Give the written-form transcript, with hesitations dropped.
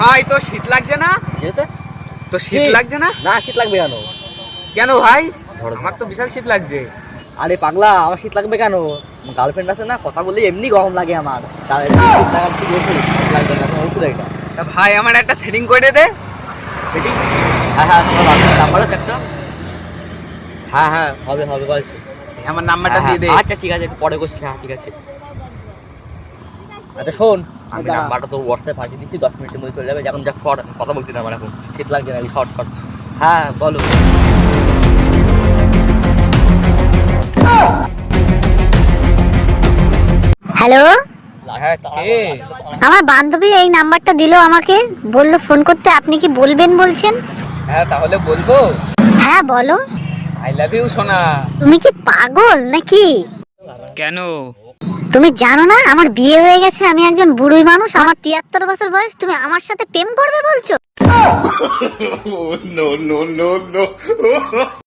ভাই তো শীত লাগছে না? ঠিক আছে? তো শীত লাগছে না? না, শীত লাগবে কেন? কেন ভাই? ধরো আমার তো বিশাল শীত লাগছে। আরে পাগলা, আমার শীত লাগবে কেন? গার্লফ্রেন্ড আছে না, কথা বললে এমনি গরম লাগে আমার। তাহলে শীত লাগার কি বলছো? শীত লাগবে না, তুমি ওষুধ এটা। তা ভাই আমার একটা সেটিং করে দে। সেটি হ্যাঁ তোমার নাম্বার আছে একটা? হ্যাঁ হবে বলছি। আমার নাম্বারটা দিয়ে দে। আচ্ছা ঠিক আছে, একটু পরে করছি। হ্যাঁ ঠিক আছে। আচ্ছা শোন, আমি নাম্বারটা তো হোয়াটসঅ্যাপ পাঠিয়ে দিচ্ছি, 10 মিনিটের মধ্যে চলে যাবে। এখন যা ফট কথা বলছি না আমার, এখন শীত লাগছে না, ফট। হ্যাঁ বলো। হ্যালো, হ্যাঁ কে? আমার বান্ধবী এই নাম্বারটা দিলো আমাকে, বললো ফোন করতে। আপনি কি বলবেন বলছেন? হ্যাঁ তাহলে বলবো। হ্যাঁ বলো। আই লাভ ইউ সোনা। তুমি কি পাগল নাকি? কেন? তুমি জানো না আমার বিয়ে হয়ে গেছে, আমি একজন বুড়োই মানুষ, আমার 73 বছর বয়স, তুমি আমার সাথে প্রেম করবে বলছো? No, no, no, no.